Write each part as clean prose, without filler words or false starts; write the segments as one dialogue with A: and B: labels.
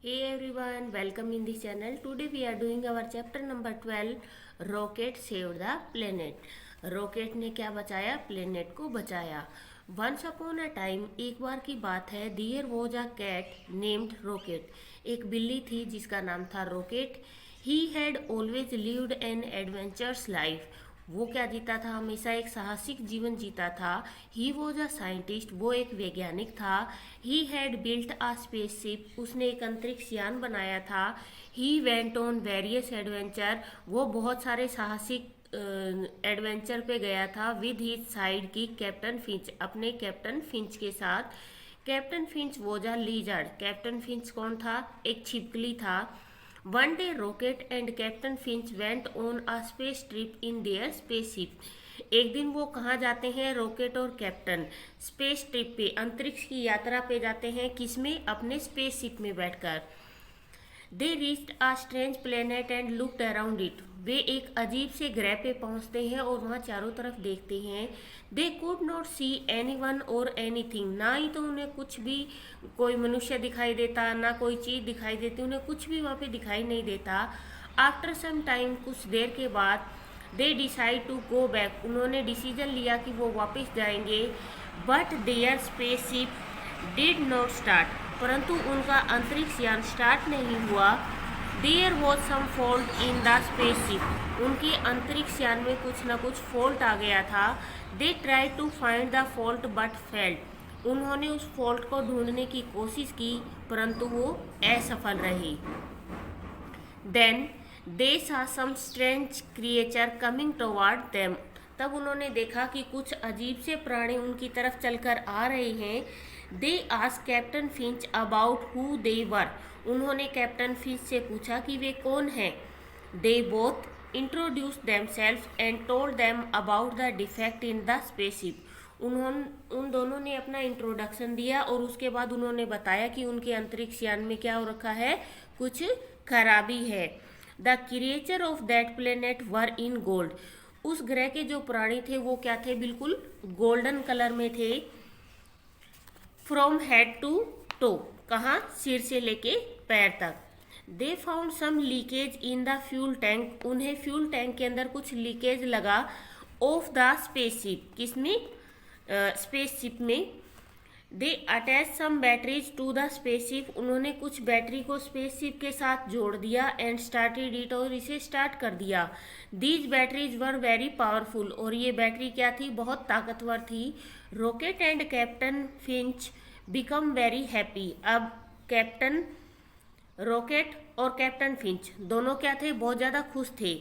A: Hey everyone, welcome in this channel. Today we are doing our chapter number 12, Rocket saved the planet. Rocket ने क्या बचाया? Planet को बचाया. Once upon a time, एक बार की बात है, there was a cat named Rocket. एक बिल्ली थी जिसका नाम था Rocket. He had always lived an adventurous life. वो क्या जीता था? हमेशा एक साहसिक जीवन जीता था. He was a scientist. वो एक वैज्ञानिक था. He had built a spaceship. उसने एक अंतरिक्ष यान बनाया था. He went on various adventure. वो बहुत सारे साहसिक एडवेंचर पे गया था विद हिज साइड की कैप्टन फिंच. अपने कैप्टन फिंच के साथ. Captain Finch was a lizard. Captain Finch कौन था? एक छिपकली था. One day rocket and captain Finch went on a space trip in their spaceship. एक दिन वो कहाँ जाते हैं? रॉकेट और कैप्टन स्पेस ट्रिप पे, अंतरिक्ष की यात्रा पे जाते हैं. किसमें? अपने स्पेसशिप में बैठकर. They reached a strange planet and looked around it. वे एक अजीब से ग्रह पे पहुंचते हैं और वहाँ चारों तरफ देखते हैं. They could not see any one और एनीथिंग. ना ही तो उन्हें कुछ भी कोई मनुष्य दिखाई देता, ना कोई चीज़ दिखाई देती. उन्हें कुछ भी वहाँ पे दिखाई नहीं देता. आफ्टर सम टाइम, कुछ देर के बाद, they decide to go back. उन्होंने डिसीजन लिया कि वो वापस जाएंगे. But their spaceship did not start. परंतु उनका अंतरिक्ष यान स्टार्ट नहीं हुआ. There was some fault in the spaceship. उनके अंतरिक्ष यान में कुछ न कुछ फॉल्ट आ गया था. They try to find the fault but failed. उन्होंने उस फॉल्ट को ढूंढने की कोशिश की परंतु वो असफल रही. Then they saw some strange creature coming toward them. तब उन्होंने देखा कि कुछ अजीब से प्राणी उनकी तरफ चलकर आ रहे हैं. They asked captain Finch about who they were. उन्होंने कैप्टन फिंच से पूछा कि वे कौन हैं. They both introduce themselves and told them about the defect in the spaceship. उन दोनों ने अपना इंट्रोडक्शन दिया और उसके बाद उन्होंने बताया कि उनके अंतरिक्ष यान में क्या हो रखा है, कुछ खराबी है. The creature of that planet were in gold. उस ग्रह के जो प्राणी थे वो क्या थे? बिल्कुल गोल्डन कलर में थे. From head to toe. कहाँ? सिर से लेके पैर तक. They found some leakage in the fuel tank. उन्हें फ्यूल टैंक के अंदर कुछ लीकेज लगा. Of the spaceship. किसमें? स्पेसशिप में. They attach some batteries to the spaceship. उन्होंने कुछ बैटरी को स्पेसशिप के साथ जोड़ दिया. And started it. और इसे स्टार्ट कर दिया. These batteries were very powerful. और ये बैटरी क्या थी? बहुत ताकतवर थी. Rocket and captain Finch become very happy. अब कैप्टन रॉकेट और कैप्टन फिंच दोनों क्या थे? बहुत ज़्यादा खुश थे.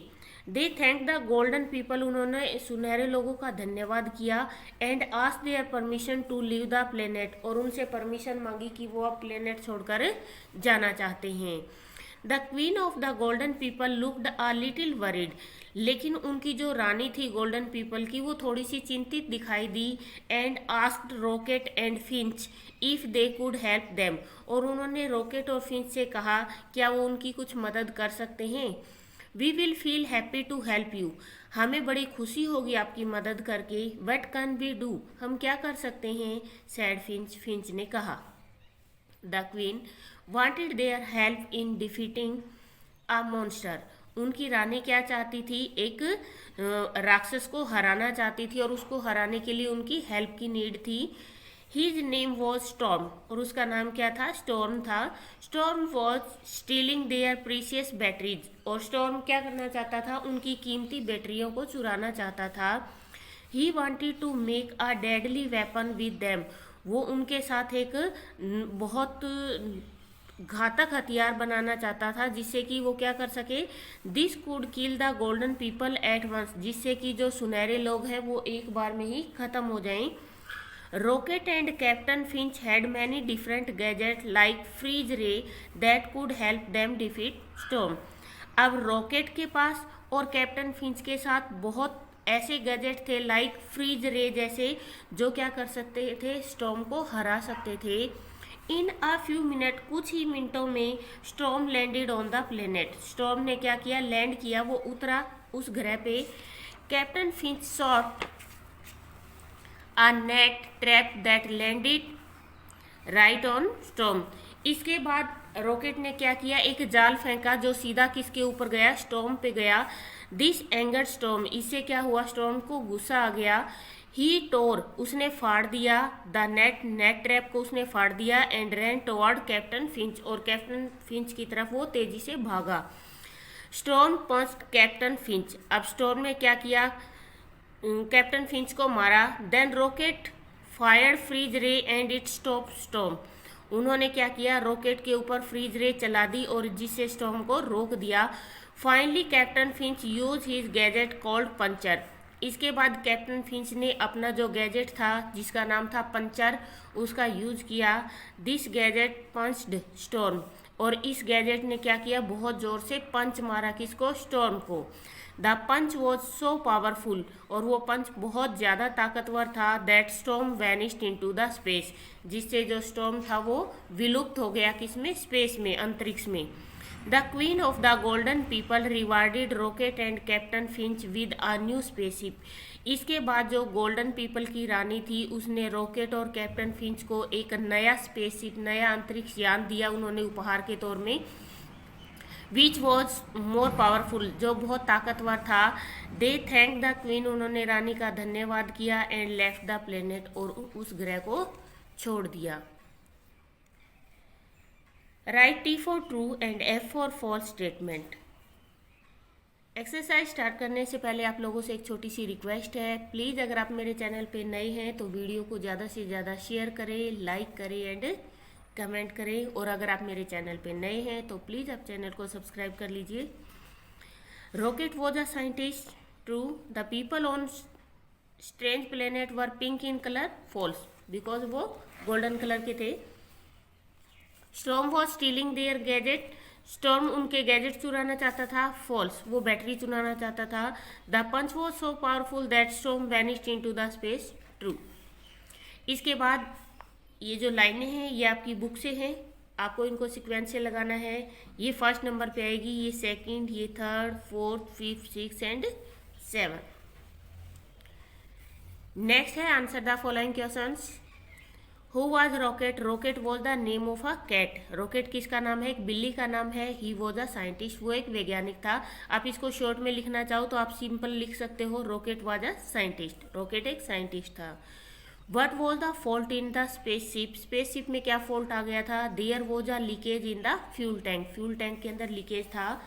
A: They thank the golden people. उन्होंने सुनहरे लोगों का धन्यवाद किया. And ask their permission to leave the planet. और उनसे परमिशन मांगी कि वो अब प्लेनेट छोड़कर जाना चाहते हैं. The queen of the golden people looked a little worried. लेकिन उनकी जो रानी थी गोल्डन पीपल की, वो थोड़ी सी चिंतित दिखाई दी. And asked Rocket and Finch if they could help them. और उन्होंने रॉकेट और फिंच से कहा क्या वो उनकी कुछ मदद कर सकते हैं. We will feel happy to help you. हमें बड़ी खुशी होगी आपकी मदद करके. What can we do. हम क्या कर सकते हैं? Sad Finch. फिंच ने कहा. The queen wanted their help in defeating a monster. उनकी रानी क्या चाहती थी? एक राक्षस को हराना चाहती थी और उसको हराने के लिए उनकी हेल्प की नीड थी. His name was Storm. और उसका नाम क्या था? स्टॉर्म था. Storm was stealing their precious batteries. और स्टॉर्म क्या करना चाहता था? उनकी कीमती बैटरियों को चुराना चाहता था. He wanted to make a deadly weapon with them. वो उनके साथ एक बहुत घातक हथियार बनाना चाहता था जिससे कि वो क्या कर सके? This could kill the golden people at once. जिससे कि जो सुनहरे लोग हैं वो एक बार में ही खत्म हो जाएं. Rocket and captain Finch had many different gadget like freeze ray that could help them defeat Storm. अब रॉकेट के पास और कैप्टन फिंच के साथ बहुत ऐसे गैजेट थे लाइक फ्रीज रे जैसे, जो क्या कर सकते थे? स्टॉर्म को हरा सकते थे. इन अ फ्यू मिनट. कुछ ही मिनटों में storm landed on the planet. Storm ने क्या किया? लैंड किया. वो उतरा उस ग्रह पे. Captain Finch shot a net trap that landed right on storm. इसके बाद रॉकेट ने क्या किया, एक जाल फेंका जो सीधा किसके ऊपर गया, स्टॉर्म पे गया। दिस एंगर्ड स्टॉर्म, इससे क्या हुआ, स्टॉर्म को गुस्सा आ गया। ही टोर, उसने फाड़ दिया। द नेट, नेट ट्रैप को उसने फाड़ दिया। And ran toward captain Finch, और कैप्टन फिंच की तरफ वो तेजी से भागा। स्टॉर्म पंच्ड कैप्टन फिंच, अब स्टॉर्म ने क्या किया, कैप्टन फिंच को मारा। देन रॉकेट फायर्ड फ्रीज रे एंड इट स्टॉप स्टॉर्म, उन्होंने क्या किया, रॉकेट के ऊपर फ्रीज रे चला दी और जिससे स्टॉर्म को रोक दिया। Finally captain Finch use his gadget called puncture, इसके बाद कैप्टन फिंच ने अपना जो गैजेट था जिसका नाम था पंचर, उसका यूज किया। दिस गैजेट पंच्ड स्टॉर्म, और इस गैजेट ने क्या किया, बहुत जोर से पंच मारा, किसको, स्टॉर्म को। The punch was so powerful, और वो पंच बहुत ज़्यादा ताकतवर था। That Storm vanished into the space, जिससे जो स्टॉर्म था वो विलुप्त हो गया, किसमें, स्पेस में, अंतरिक्ष में। The queen of the golden people rewarded rocket and captain Finch with a new spaceship, इसके बाद जो गोल्डन पीपल की रानी थी उसने रॉकेट और कैप्टन फिंच को एक नया स्पेसशिप, नया अंतरिक्ष यान दिया उन्होंने उपहार के तौर में। विच वॉज मोर पावरफुल, जो बहुत ताकतवर था। दे थैंक द क्वीन, उन्होंने रानी का धन्यवाद किया। एंड लेफ्ट द प्लेनेट, और उस ग्रह को छोड़ दिया। Write T for true and F for false statement. Exercise start करने से पहले आप लोगों से एक छोटी सी रिक्वेस्ट है, प्लीज़ अगर आप मेरे चैनल पे नए हैं तो वीडियो को ज़्यादा से ज़्यादा शेयर करें, लाइक करें एंड कमेंट करें, और अगर आप मेरे चैनल पे नए हैं तो प्लीज़ आप चैनल को सब्सक्राइब कर लीजिए। Rocket was a scientist, true. The people on strange planet were pink in colour, false, because वो गोल्डन कलर के थे। Storm was stealing their gadget, Storm उनके गैजेट चुराना चाहता था, फॉल्स, वो बैटरी चुराना चाहता था। The punch was so powerful that Storm vanished into the space, true. इसके बाद ये जो लाइनें हैं ये आपकी बुक से हैं, आपको इनको सीक्वेंस से लगाना है। ये फर्स्ट नंबर पे आएगी, ये सेकंड, ये third, fourth, fifth, six and 7। Next है answer the following questions. Who was Rocket, Rocket was the name of a cat, Rocket किसका नाम है, एक बिल्ली का नाम है। ही वॉज अ साइंटिस्ट, वो एक वैज्ञानिक था। आप इसको शॉर्ट में लिखना चाहो तो आप सिंपल लिख सकते हो, Rocket was a scientist, Rocket एक साइंटिस्ट था। What was the fault in the spaceship, spaceship में क्या फॉल्ट आ गया था। There was a leakage in the fuel tank, fuel tank के अंदर लीकेज था।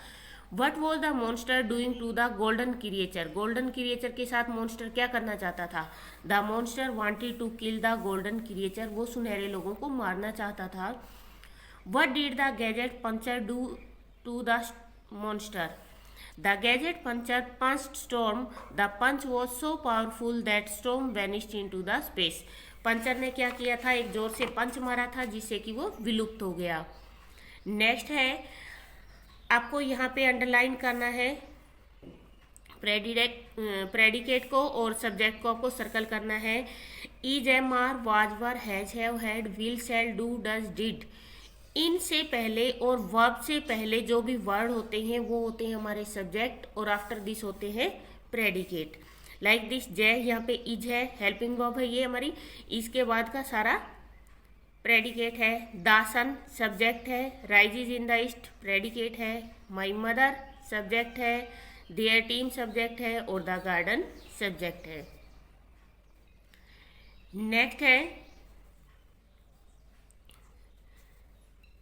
A: What was the monster doing to the golden creature, golden creature के साथ मॉन्स्टर क्या करना चाहता था। The monster wanted to kill the golden creature, वो सुनहरे लोगों को मारना चाहता था। What did the gadget puncher do to the monster, the gadget puncher punched Storm, the punch was so powerful that Storm vanished into the space, puncher ने क्या किया था, एक जोर से पंच मारा था जिससे कि वो विलुप्त हो गया। नेक्स्ट है, आपको यहाँ पे अंडरलाइन करना है प्रेडिकेट को, और सब्जेक्ट को आपको सर्कल करना है। Is, am, are, was, were, has, have, had, will, shall, do, does, did, इनसे पहले और वर्ब से पहले जो भी वर्ड होते हैं वो होते हैं हमारे सब्जेक्ट, और आफ्टर दिस होते हैं प्रेडिकेट। लाइक दिस, जय, यहाँ पे इज है, हेल्पिंग वर्ब है, ये हमारी इसके बाद का सारा प्रेडिकेट है। दासन सब्जेक्ट है, राइजिज इन द ईस्ट प्रेडिकेट है, माई मदर सब्जेक्ट है, देयर टीम सब्जेक्ट है, और द गार्डन सब्जेक्ट है। नेक्स्ट है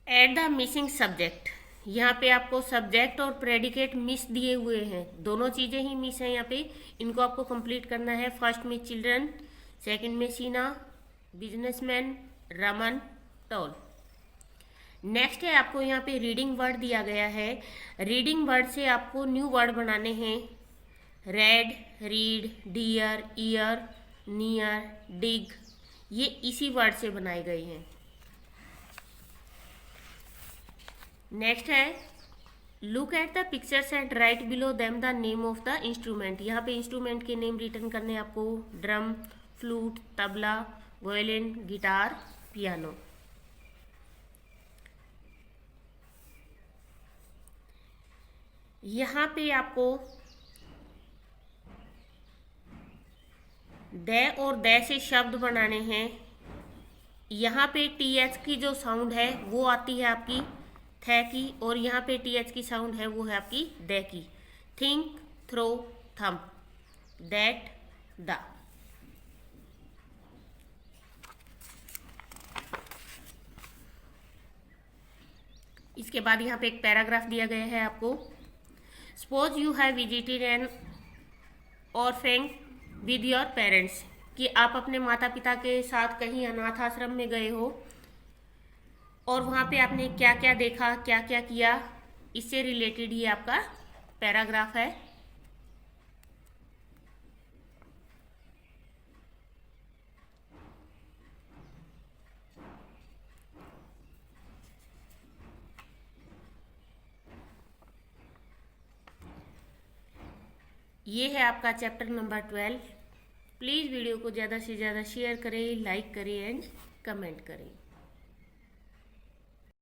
A: एड द मिसिंग सब्जेक्ट, यहाँ पे आपको सब्जेक्ट और प्रेडिकेट मिस दिए हुए हैं, दोनों चीज़ें ही मिस हैं यहाँ पे, इनको आपको कंप्लीट करना है। फर्स्ट में चिल्ड्रन, सेकंड में सीना, बिजनेसमैन, रमन, टॉल। नेक्स्ट है आपको यहाँ पे रीडिंग वर्ड दिया गया है, रीडिंग वर्ड से आपको न्यू वर्ड बनाने हैं। Red, read, dear, ear, near, dig, ये इसी वर्ड से बनाए गए हैं। नेक्स्ट है look at the pictures and write below them the name of the instrument, यहाँ पे इंस्ट्रूमेंट के नेम रिटर्न करने हैं आपको। Drum, flute, tabla, violin, guitar, piano. यहाँ पे आपको दे और दे से शब्द बनाने हैं। यहाँ पे टी एच की जो साउंड है वो आती है आपकी थे की, और यहाँ पे TH की साउंड है वो है आपकी दे की। थिंक, थ्रो, थम, दैट, द। इसके बाद यहाँ पे एक पैराग्राफ दिया गया है आपको। Suppose you have visited an orphan with your parents, कि आप अपने माता पिता के साथ कहीं अनाथ आश्रम में गए हो और वहाँ पे आपने क्या क्या देखा, क्या क्या किया, इससे रिलेटेड ही आपका पैराग्राफ है। ये है आपका चैप्टर नंबर 12। प्लीज़ वीडियो को ज़्यादा से ज़्यादा शेयर करें, लाइक करें एंड कमेंट करें।